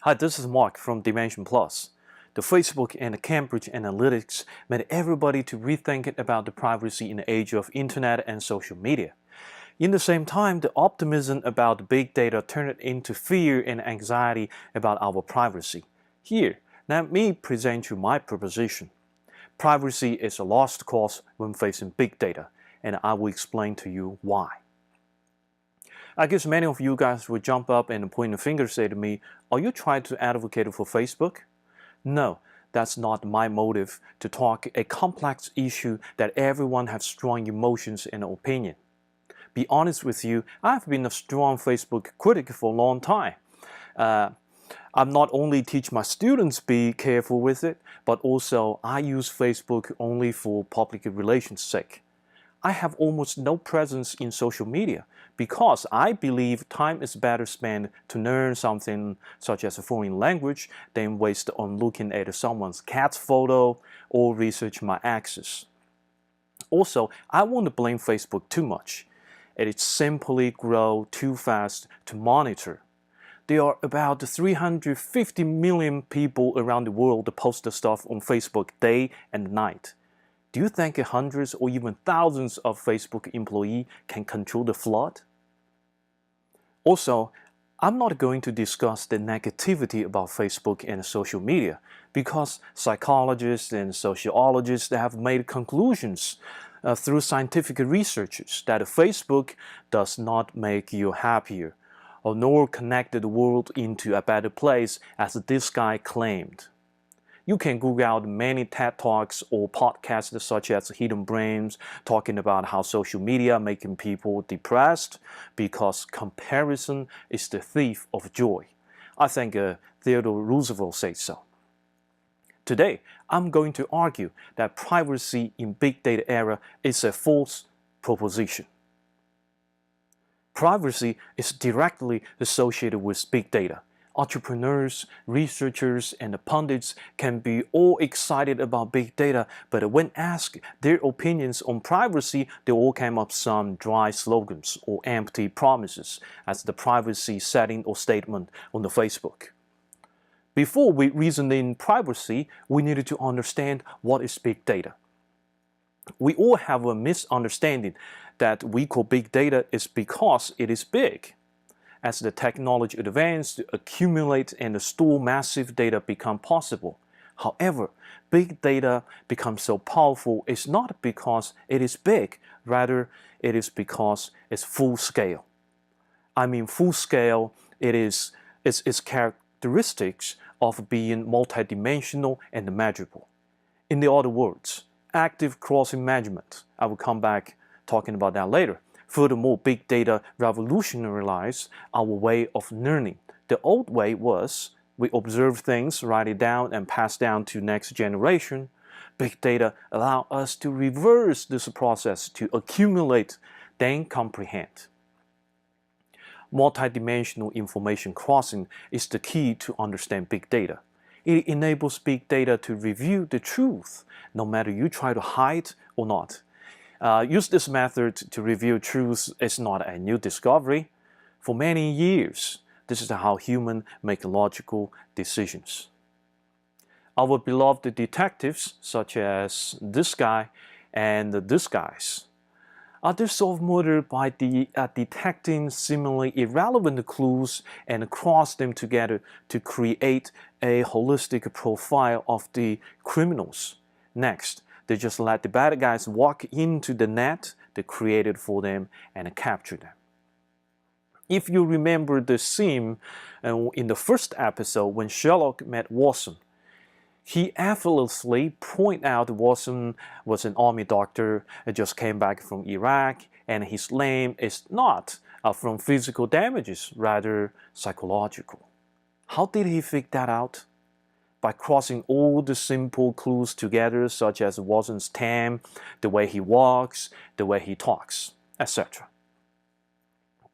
Hi, this is Mark from Dimension Plus. The Facebook and the Cambridge Analytics made everybody to rethink about the privacy in the age of internet and social media. In the same time, the optimism about big data turned into fear and anxiety about our privacy. Here, let me present you my proposition. Privacy is a lost cause when facing big data, and I will explain to you why. I guess many of you guys will jump up and point a finger and say to me, are you trying to advocate for Facebook? No, that's not my motive to talk a complex issue that everyone has strong emotions and opinion. Be honest with you, I've been a strong Facebook critic for a long time. I'm not only teach my students be careful with it, but also I use Facebook only for public relations sake. I have almost no presence in social media because I believe time is better spent to learn something such as a foreign language than waste on looking at someone's cat's photo or research my exes. Also, I won't blame Facebook too much. It simply grows too fast to monitor. There are about 350 million people around the world that post stuff on Facebook day and night. Do you think hundreds or even thousands of Facebook employees can control the flood? Also, I'm not going to discuss the negativity about Facebook and social media because psychologists and sociologists have made conclusions through scientific researches that Facebook does not make you happier or nor connect the world into a better place as this guy claimed. You can Google out many TED Talks or podcasts such as Hidden Brains talking about how social media making people depressed because comparison is the thief of joy. I think Theodore Roosevelt said so. Today, I'm going to argue that privacy in big data era is a false proposition. Privacy is directly associated with big data. Entrepreneurs, researchers, and the pundits can be all excited about big data, but when asked their opinions on privacy, they all came up some dry slogans or empty promises as the privacy setting or statement on the Facebook. Before we reason in privacy, we needed to understand what is big data. We all have a misunderstanding that we call big data is because it is big. As the technology advances, to accumulate and store massive data become possible. However, big data becomes so powerful is not because it is big, rather it is because it's full scale. I mean full scale, its characteristics of being multidimensional and measurable. In the other words, active crossing management. I will come back talking about that later. Furthermore, big data revolutionized our way of learning. The old way was we observe things, write it down, and pass down to next generation. Big data allow us to reverse this process to accumulate, then comprehend. Multidimensional information crossing is the key to understand big data. It enables big data to reveal the truth, no matter you try to hide or not. Use this method to reveal truth is not a new discovery. For many years, this is how humans make logical decisions. Our beloved detectives, such as this guy and this guys, they solve murder by detecting seemingly irrelevant clues and cross them together to create a holistic profile of the criminals. Next, they just let the bad guys walk into the net they created for them and capture them. If you remember the scene in the first episode when Sherlock met Watson, he effortlessly pointed out Watson was an army doctor and just came back from Iraq, and his name is not from physical damages, rather psychological. How did he figure that out? By crossing all the simple clues together, such as Watson's tan, the way he walks, the way he talks, etc.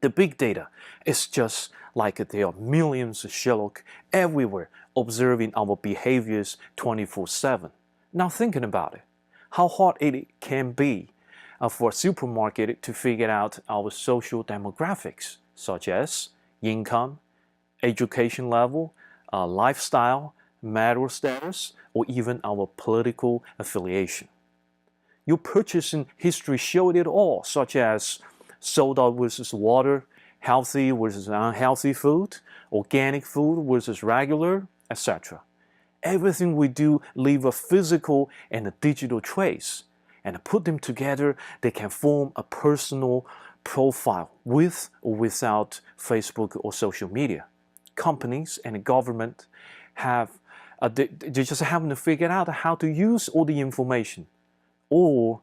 The big data is just like there are millions of Sherlock everywhere observing our behaviors 24/7. Now thinking about it, how hard it can be for a supermarket to figure out our social demographics, such as income, education level, lifestyle, marital status, or even our political affiliation. Your purchasing history showed it all, such as soda versus water, healthy versus unhealthy food, organic food versus regular, etc. Everything we do leave a physical and a digital trace, and put them together, they can form a personal profile with or without Facebook or social media. Companies and government they just haven't figured out how to use all the information, or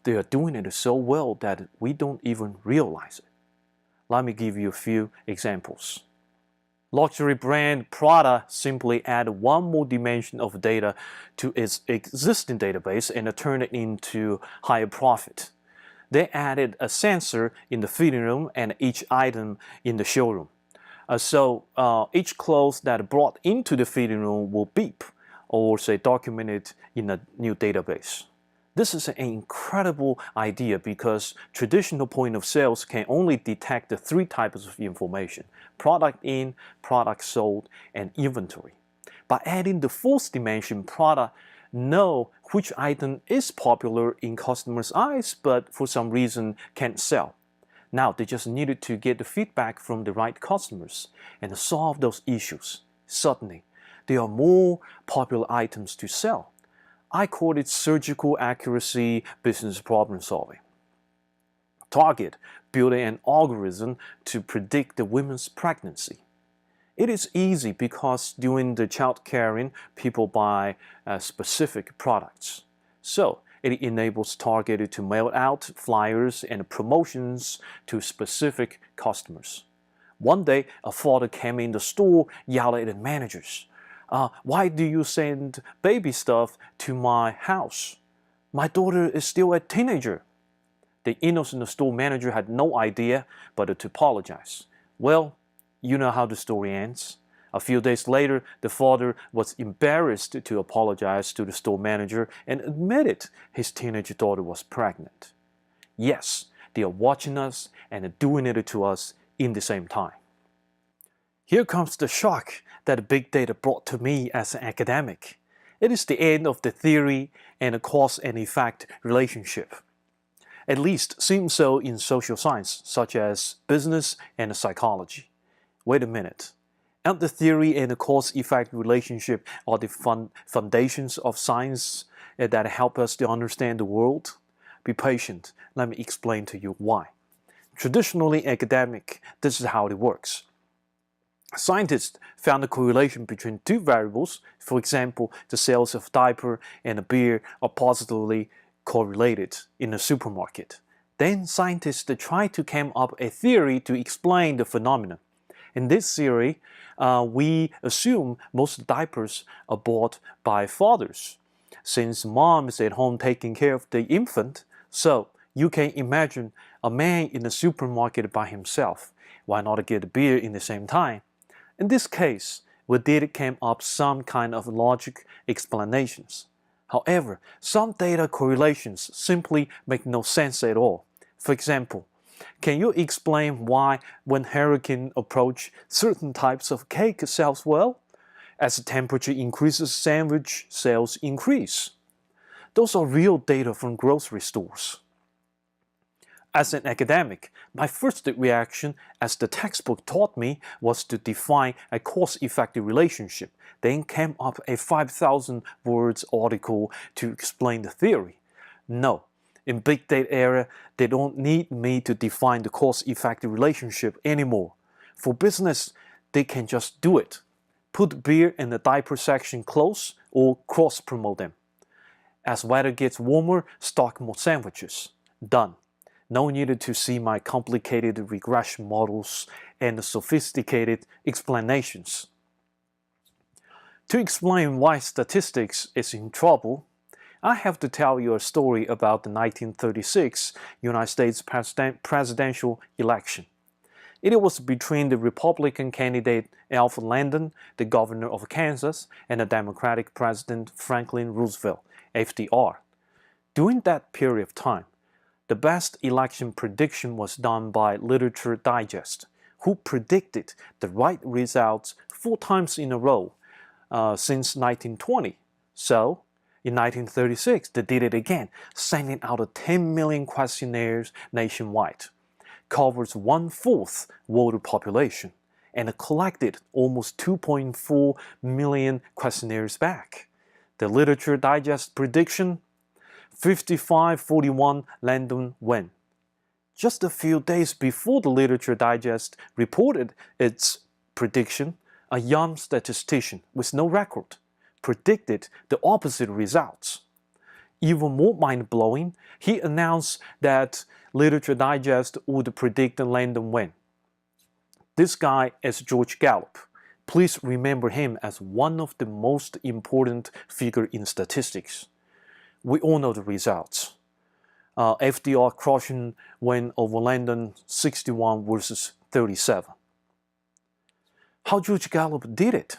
they are doing it so well that we don't even realize it. Let me give you a few examples. Luxury brand Prada simply added one more dimension of data to its existing database and turned it into higher profit. They added a sensor in the fitting room and each item in the showroom. So each clothes that brought into the fitting room will beep or say documented in a new database. This is an incredible idea because traditional point of sales can only detect the three types of information: product in, product sold, and inventory. By adding the fourth dimension, product know which item is popular in customers' eyes but for some reason can't sell. Now they just needed to get the feedback from the right customers and solve those issues. Suddenly, there are more popular items to sell. I call it surgical accuracy business problem solving. Target built an algorithm to predict the women's pregnancy. It is easy because during the child caring, people buy specific products. So it enables Target to mail out flyers and promotions to specific customers. One day, a father came in the store, yelled at the managers. Why do you send baby stuff to my house? My daughter is still a teenager. The innocent store manager had no idea but to apologize. Well, you know how the story ends. A few days later, the father was embarrassed to apologize to the store manager and admitted his teenage daughter was pregnant. Yes, they are watching us and doing it to us in the same time. Here comes the shock that big data brought to me as an academic. It is the end of the theory and the cause and effect relationship. At least seems so in social science, such as business and psychology. Wait a minute. And the theory and the cause-effect relationship are the foundations of science that help us to understand the world? Be patient. Let me explain to you why. Traditionally academic, this is how it works. Scientists found a correlation between two variables. For example, the sales of diaper and a beer are positively correlated in a supermarket. Then scientists tried to come up a theory to explain the phenomenon. In this theory, we assume most diapers are bought by fathers, since mom is at home taking care of the infant. So you can imagine a man in the supermarket by himself. Why not get a beer in the same time? In this case, we did come up some kind of logic explanations. However, some data correlations simply make no sense at all. For example, can you explain why when hurricane approach, certain types of cake sells well? As the temperature increases, sandwich sales increase. Those are real data from grocery stores. As an academic, my first reaction, as the textbook taught me, was to define a cause-effect relationship, then came up a 5,000 words article to explain the theory. No, in big data era, they don't need me to define the cause-effect relationship anymore. For business, they can just do it. Put beer in the diaper section close or cross-promote them. As weather gets warmer, stock more sandwiches. Done. No need to see my complicated regression models and sophisticated explanations. To explain why statistics is in trouble, I have to tell you a story about the 1936 United States presidential election. It was between the Republican candidate Alfred Landon, the governor of Kansas, and the Democratic President Franklin Roosevelt, FDR. During that period of time, the best election prediction was done by Literature Digest, who predicted the right results 4 times in a row since 1920. So, in 1936, they did it again, sending out 10 million questionnaires nationwide, covers 1/4 world population, and collected almost 2.4 million questionnaires back. The Literature Digest prediction, 55-41 Langdon win. Just a few days before the Literature Digest reported its prediction, a young statistician with no record predicted the opposite results. Even more mind-blowing, he announced that Literature Digest would predict the Langdon win. This guy is George Gallup. Please remember him as one of the most important figures in statistics. We all know the results. FDR crushing win over Langdon 61 versus 37. How George Gallup did it?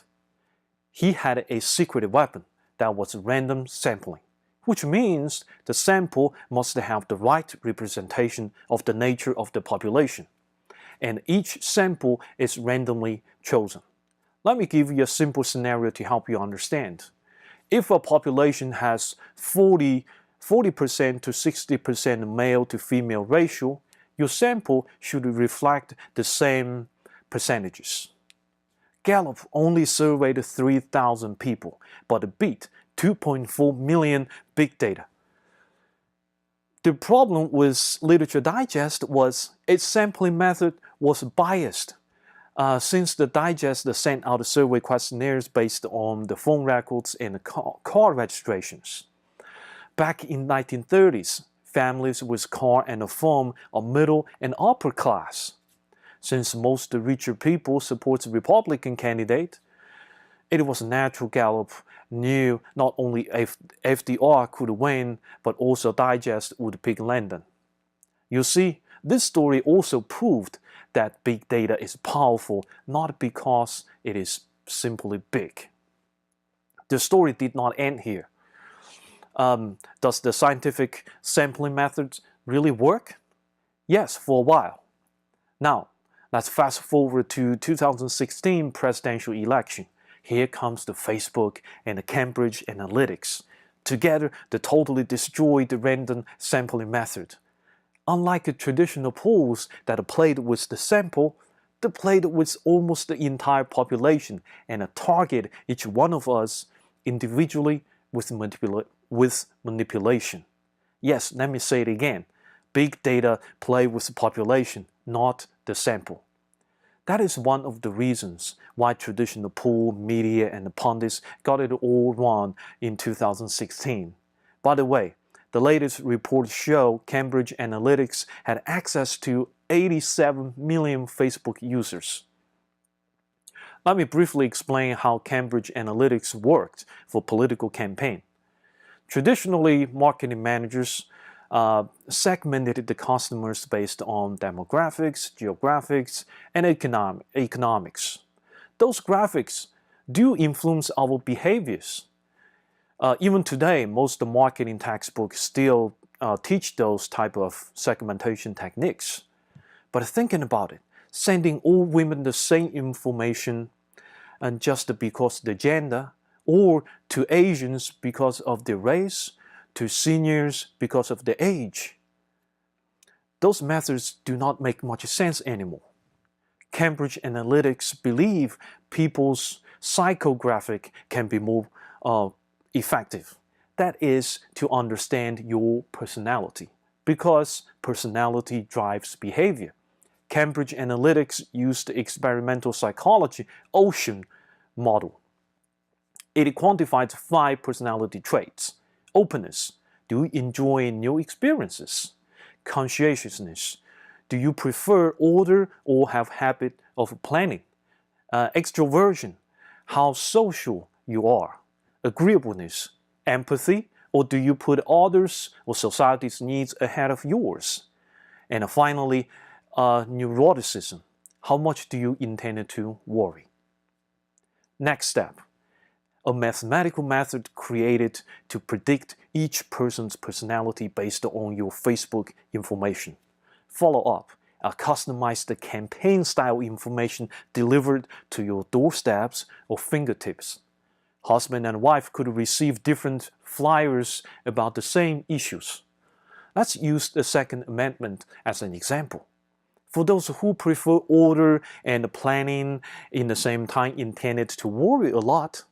He had a secret weapon that was random sampling, which means the sample must have the right representation of the nature of the population, and each sample is randomly chosen. Let me give you a simple scenario to help you understand. If a population has 40% to 60% male to female ratio, your sample should reflect the same percentages. Gallup only surveyed 3,000 people, but beat 2.4 million big data. The problem with Literature Digest was its sampling method was biased. Since the digest sent out survey questionnaires based on the phone records and car registrations. Back in 1930s, families with car and a farm are middle and upper class. Since most richer people support the Republican candidate, it was natural Gallup knew not only FDR could win, but also Digest would pick Langdon. You see, this story also proved that big data is powerful not because it is simply big. The story did not end here. Does the scientific sampling method really work? Yes, for a while. Now, let's fast forward to 2016 presidential election. Here comes the Facebook and the Cambridge Analytics. Together, they totally destroyed the random sampling method. Unlike traditional polls that played with the sample, they played with almost the entire population and target each one of us individually with manipulation. Yes, let me say it again. Big data play with the population, not the sample. That is one of the reasons why traditional poll, media, and the pundits got it all wrong in 2016. By the way, the latest reports show Cambridge Analytics had access to 87 million Facebook users. Let me briefly explain how Cambridge Analytics worked for political campaign. Traditionally, marketing managers segmented the customers based on demographics, geographics, and economics. Those graphics do influence our behaviors. Even today, most marketing textbooks still teach those type of segmentation techniques. But thinking about it, sending all women the same information and just because of the gender, or to Asians because of their race, to seniors because of their age, those methods do not make much sense anymore. Cambridge Analytics believe people's psychographic can be more effective. That is to understand your personality, because personality drives behavior. Cambridge Analytics used the experimental psychology OCEAN model. It quantified 5 personality traits. Openness. Do you enjoy new experiences? Conscientiousness. Do you prefer order or have habit of planning? Extroversion. How social you are. Agreeableness, empathy, or do you put others or society's needs ahead of yours? And finally, neuroticism. How much do you intend to worry? Next step, a mathematical method created to predict each person's personality based on your Facebook information. Follow up customized campaign-style information delivered to your doorsteps or fingertips. Husband and wife could receive different flyers about the same issues. Let's use the Second Amendment as an example. For those who prefer order and planning in the same time intended to worry a lot,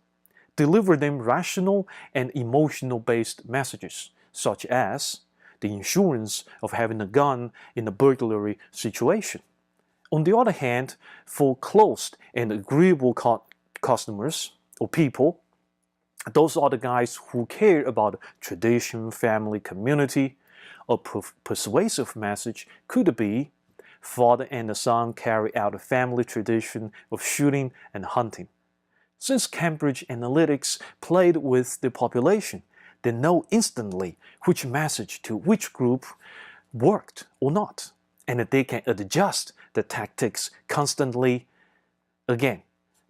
deliver them rational and emotional-based messages, such as the insurance of having a gun in a burglary situation. On the other hand, for closed and agreeable customers or people, those are the guys who care about tradition, family, community. A persuasive message could be, father and the son carry out a family tradition of shooting and hunting. Since Cambridge Analytica played with the population, they know instantly which message to which group worked or not, and they can adjust the tactics constantly. Again,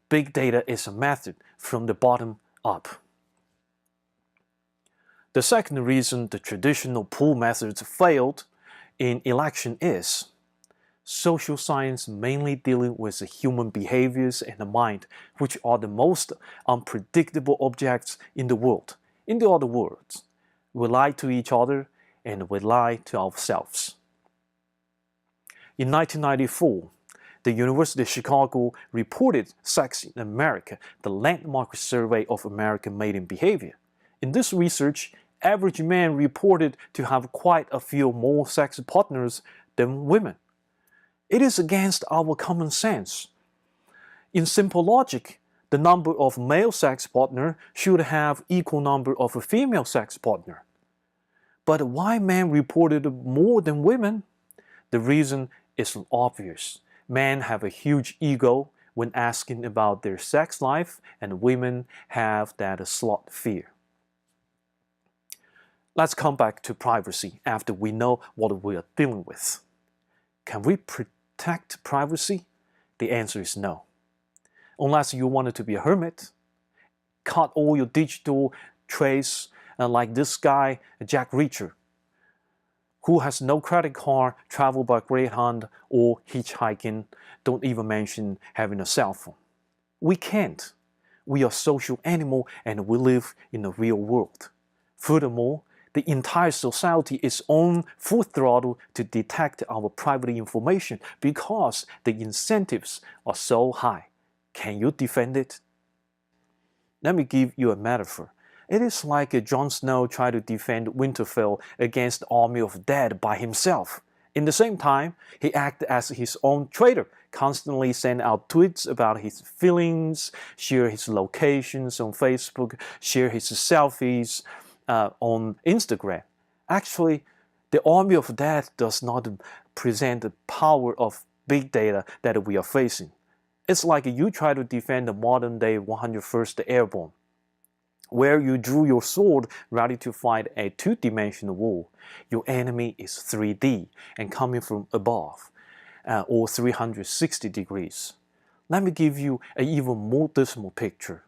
big data is a method from the bottom up. The second reason the traditional poll methods failed in election is social science mainly dealing with the human behaviors and the mind, which are the most unpredictable objects in the world. In other words, we lie to each other and we lie to ourselves. In 1994, the University of Chicago reported Sex in America, the landmark survey of American mating behavior. In this research, average men reported to have quite a few more sex partners than women. It is against our common sense. In simple logic, the number of male sex partners should have equal number of a female sex partner. But why men reported more than women? The reason is obvious. Men have a huge ego when asking about their sex life, and women have that slut fear. Let's come back to privacy after we know what we are dealing with. Can we protect privacy? The answer is no. Unless you wanted to be a hermit, cut all your digital trace like this guy, Jack Reacher, who has no credit card, travel by Greyhound or hitchhiking, don't even mention having a cell phone. We can't. We are social animals and we live in the real world. Furthermore, the entire society is on full throttle to detect our private information because the incentives are so high. Can you defend it? Let me give you a metaphor. It is like Jon Snow tried to defend Winterfell against the army of dead by himself. In the same time, he acted as his own traitor, constantly send out tweets about his feelings, share his locations on Facebook, share his selfies on Instagram. Actually, the army of death does not present the power of big data that we are facing. It's like you try to defend the modern-day 101st Airborne, where you drew your sword ready to fight a two-dimensional war. Your enemy is 3D and coming from above, or 360 degrees. Let me give you an even more dismal picture.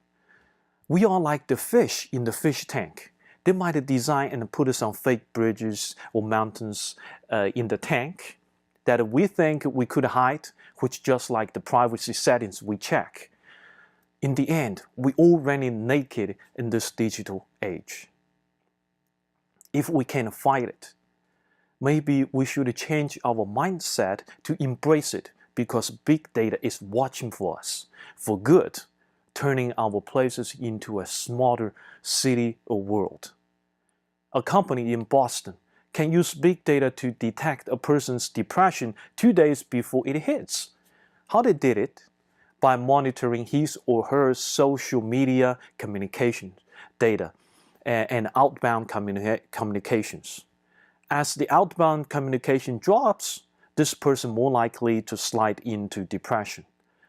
We are like the fish in the fish tank. They might design and put some fake bridges or mountains in the tank that we think we could hide, which just like the privacy settings we check. In the end, we all running naked in this digital age. If we can fight it, maybe we should change our mindset to embrace it because big data is watching for us, for good, turning our places into a smarter city or world. A company in Boston can use big data to detect a person's depression 2 days before it hits. How they did it? By monitoring his or her social media communication data and outbound communications. As the outbound communication drops, this person more likely to slide into depression.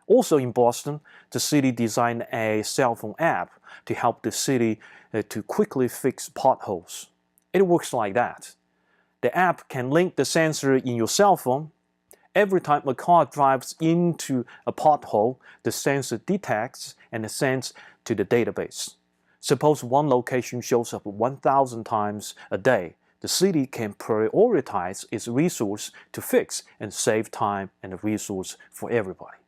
Also in Boston, the city designed a cell phone app to help the city to quickly fix potholes. It works like that. The app can link the sensor in your cell phone. Every time a car drives into a pothole, the sensor detects and sends to the database. Suppose one location shows up 1,000 times a day. the city can prioritize its resource to fix and save time and resource for everybody.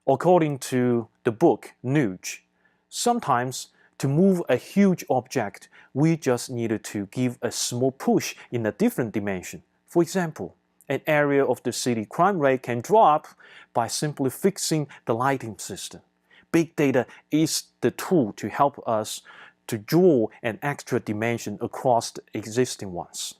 According to the book Nudge, sometimes to move a huge object, we just needed to give a small push in a different dimension. For example, an area of the city crime rate can drop by simply fixing the lighting system. Big data is the tool to help us to draw an extra dimension across the existing ones.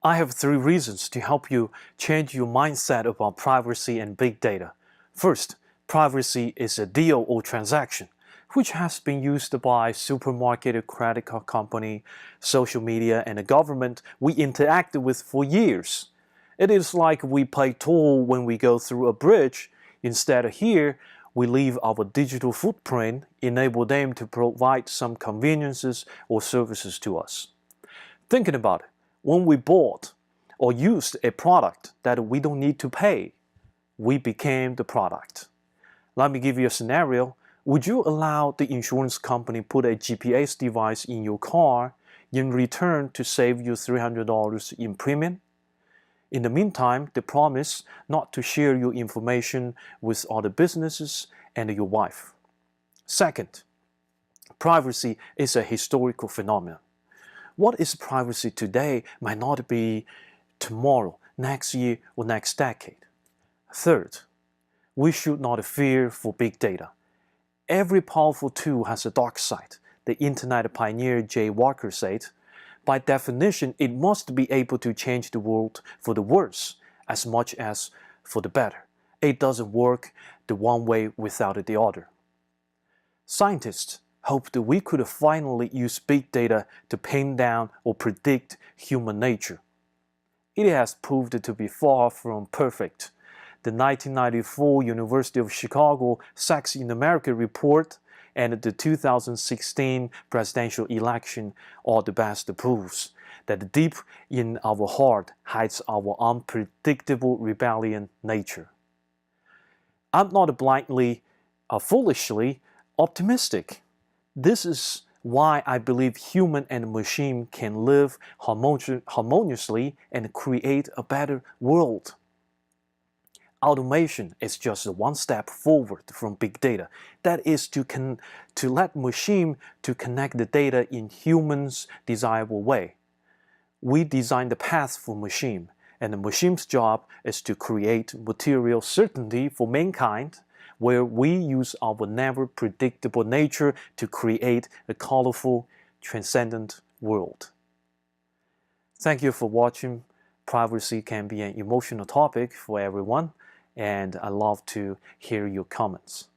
I have 3 reasons to help you change your mindset about privacy and big data. First, privacy is a deal or transaction, which has been used by supermarket, credit card company, social media, and the government we interacted with for years. It is like we pay toll when we go through a bridge. Instead, here, we leave our digital footprint, enable them to provide some conveniences or services to us. Thinking about it, when we bought or used a product that we don't need to pay, we became the product. Let me give you a scenario. Would you allow the insurance company put a GPS device in your car in return to save you $300 in premium? In the meantime, they promise not to share your information with other businesses and your wife. Second, privacy is a historical phenomenon. What is privacy today might not be tomorrow, next year, or next decade. Third, we should not fear for big data. Every powerful tool has a dark side. The internet pioneer Jay Walker said, by definition, it must be able to change the world for the worse as much as for the better. It doesn't work the one way without the other. Scientists hoped that we could finally use big data to pin down or predict human nature. It has proved to be far from perfect. The 1994 University of Chicago Sex in America report and the 2016 presidential election are the best proofs that deep in our heart hides our unpredictable rebellion nature. I'm not blindly or foolishly optimistic. This is why I believe human and machine can live harmoniously and create a better world. Automation is just one step forward from big data. That is to let machine to connect the data in humans' desirable way. We design the path for machine, and the machine's job is to create material certainty for mankind, where we use our never predictable nature to create a colorful, transcendent world. Thank you for watching. Privacy can be an emotional topic for everyone, and I love to hear your comments.